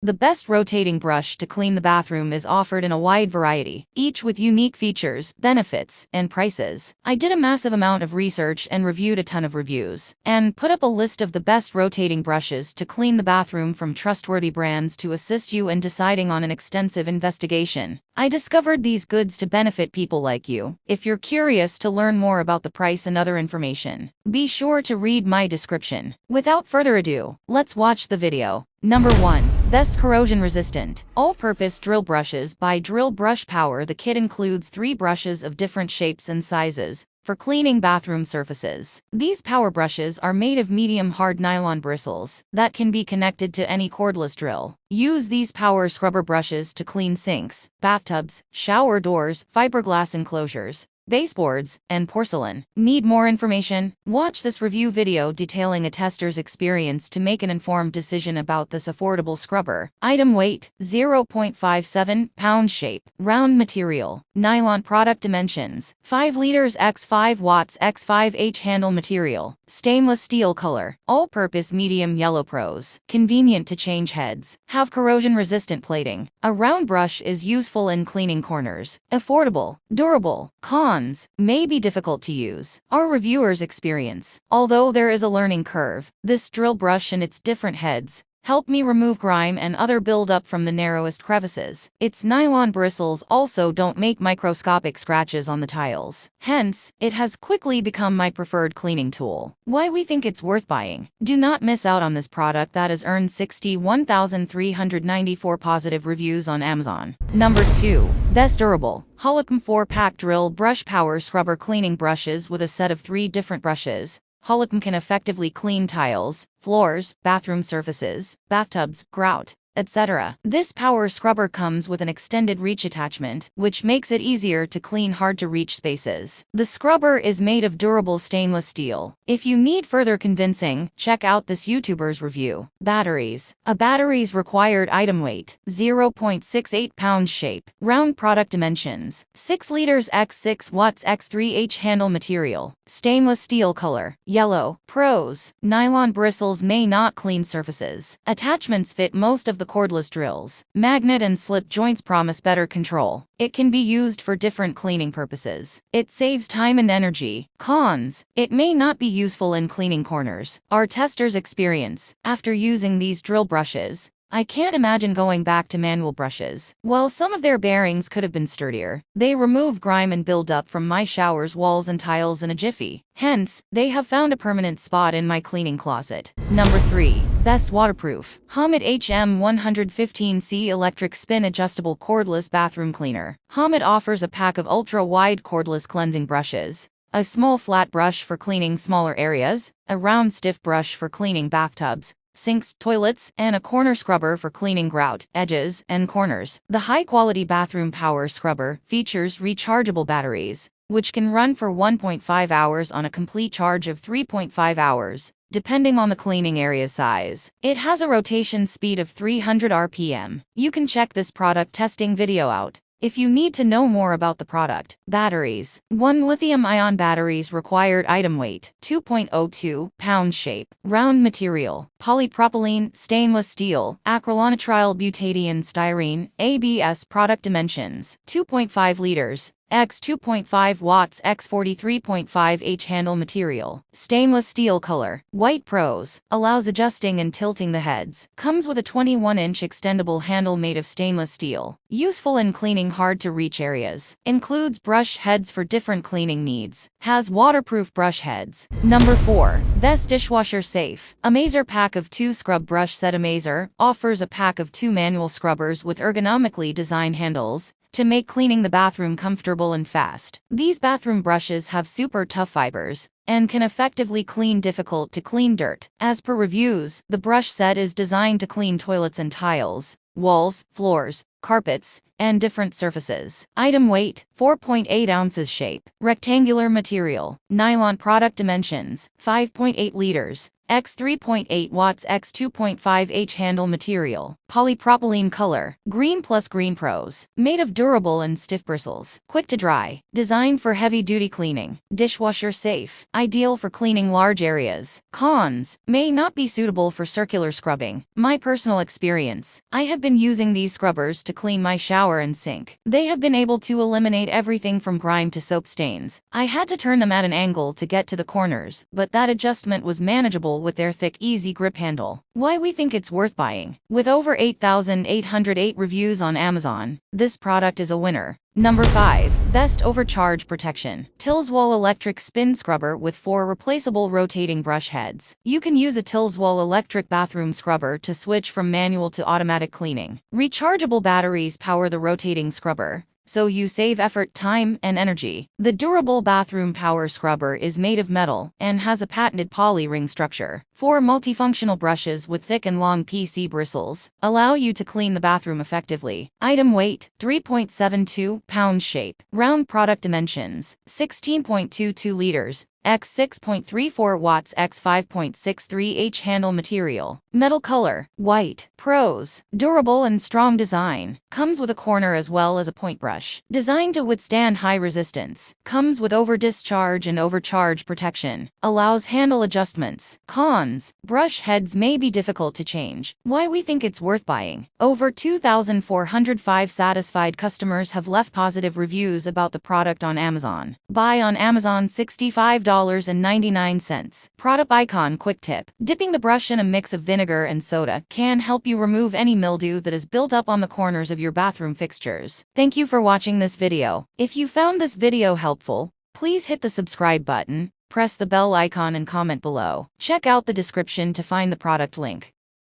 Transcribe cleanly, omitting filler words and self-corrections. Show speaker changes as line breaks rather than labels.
The best rotating brush to clean the bathroom is offered in a wide variety, each with unique features, benefits, and prices. I did a massive amount of research and reviewed a ton of reviews, and put up a list of the best rotating brushes to clean the bathroom from trustworthy brands to assist you in deciding on an extensive investigation. I discovered these goods to benefit people like you. If you're curious to learn more about the price and other information, be sure to read my description. Without further ado, let's watch the video. Number 1. Best Corrosion Resistant All-Purpose Drill Brushes by Drill Brush Power. The kit includes 3 brushes of different shapes and sizes for cleaning bathroom surfaces. These power brushes are made of medium hard nylon bristles that can be connected to any cordless drill. Use these power scrubber brushes to clean sinks, bathtubs, shower doors, fiberglass enclosures, baseboards, and porcelain. Need more information? Watch this review video detailing a tester's experience to make an informed decision about this affordable scrubber. Item weight: 0.57 pounds. Shape: round. Material: nylon. Product dimensions: 5 liters x 5 watts x 5H. Handle material: stainless steel. Color: all-purpose medium yellow. Pros: convenient to change heads. Have corrosion-resistant plating. A round brush is useful in cleaning corners. Affordable. Durable. Cons: may be difficult to use. Our reviewers' experience: although there is a learning curve, this drill brush and its different heads help me remove grime and other buildup from the narrowest crevices. Its nylon bristles also don't make microscopic scratches on the tiles. Hence, it has quickly become my preferred cleaning tool. Why we think it's worth buying? Do not miss out on this product that has earned 61,394 positive reviews on Amazon. Number 2. Best Durable Holocaum 4-Pack Drill Brush Power Scrubber. Cleaning brushes with a set of 3 different brushes. Holocaum can effectively clean tiles, floors, bathroom surfaces, bathtubs, grout, etc. This power scrubber comes with an extended reach attachment, which makes it easier to clean hard-to-reach spaces. The scrubber is made of durable stainless steel. If you need further convincing, check out this YouTuber's review. Batteries. A battery's required item weight: 0.68 pounds. Shape: round. Product dimensions: 6 liters x 6 watts x 3H. Handle material: stainless steel. Color: yellow. Pros: nylon bristles may not clean surfaces. Attachments fit most of the cordless drills. Magnet and slip joints promise better control. It can be used for different cleaning purposes. It saves time and energy. Cons: it may not be useful in cleaning corners. Our tester's experience: after using these drill brushes, I can't imagine going back to manual brushes. While some of their bearings could have been sturdier, they remove grime and buildup from my shower's walls and tiles in a jiffy. Hence, they have found a permanent spot in my cleaning closet. Number 3. Best Waterproof Hommit HM115C Electric Spin Adjustable Cordless Bathroom Cleaner. Hommit offers a pack of ultra-wide cordless cleansing brushes. A small flat brush for cleaning smaller areas, a round stiff brush for cleaning bathtubs, sinks, toilets, and a corner scrubber for cleaning grout, edges, and corners. The high-quality bathroom power scrubber features rechargeable batteries, which can run for 1.5 hours on a complete charge of 3.5 hours, depending on the cleaning area size. It has a rotation speed of 300 RPM. You can check this product testing video out if you need to know more about the product. Batteries. 1 lithium-ion batteries. Required item weight: 2.02 pounds. Shape: round. Material: polypropylene, stainless steel, acrylonitrile butadiene styrene, ABS. Product dimensions: 2.5 liters x 2.5 watts x 43.5H. Handle material: stainless steel. Color: white. Pros: allows adjusting and tilting the heads. Comes with a 21-inch extendable handle made of stainless steel. Useful in cleaning hard-to-reach areas. Includes brush heads for different cleaning needs. Has waterproof brush heads. Number 4. Best Dishwasher Safe Amazer Pack of 2 Scrub Brush Set. Amazer offers a pack of 2 manual scrubbers with ergonomically designed handles to make cleaning the bathroom comfortable and fast. These bathroom brushes have super tough fibers and can effectively clean difficult to clean dirt. As per reviews, the brush set is designed to clean toilets and tiles, walls, floors, carpets, and different surfaces. Item weight: 4.8 ounces. Shape: rectangular. Material: nylon. Product dimensions: 5.8 liters x 3.8 watts x 2.5H handle material. Polypropylene color. Green plus green pros. Made of durable and stiff bristles. Quick to dry. Designed for heavy-duty cleaning. Dishwasher safe. Ideal for cleaning large areas. Cons. May not be suitable for circular scrubbing. My personal experience. I have been using these scrubbers to clean my shower and sink. They have been able to eliminate everything from grime to soap stains. I had to turn them at an angle to get to the corners, but that adjustment was manageable with their thick, easy grip handle. Why we think it's worth buying. With over 8,808 reviews on Amazon, this product is a winner. Number 5. Best Overcharge Protection. Tilswall Electric Spin Scrubber with 4 replaceable rotating brush heads. You can use a Tilswall electric bathroom scrubber to switch from manual to automatic cleaning. Rechargeable batteries power the rotating scrubber, so you save effort, time, and energy. The durable bathroom power scrubber is made of metal and has a patented poly ring structure. 4 multifunctional brushes with thick and long PC bristles allow you to clean the bathroom effectively. Item weight, 3.72 pounds. Shape, round. Product dimensions, 16.22 liters. X 6.34 watts x 5.63H handle material. Metal color, white. Pros, durable and strong design. Comes with a corner as well as a point brush. Designed to withstand high resistance. Comes with over-discharge and overcharge protection. Allows handle adjustments. Cons, brush heads may be difficult to change. Why we think it's worth buying. Over 2,405 satisfied customers have left positive reviews about the product on Amazon. Buy on Amazon, $65.99. Product icon. Quick tip. Dipping the brush in a mix of vinegar and soda can help you remove any mildew that is built up on the corners of your bathroom fixtures. Thank you for watching this video. If you found this video helpful, please hit the subscribe button, press the bell icon and comment below. Check out the description to find the product link.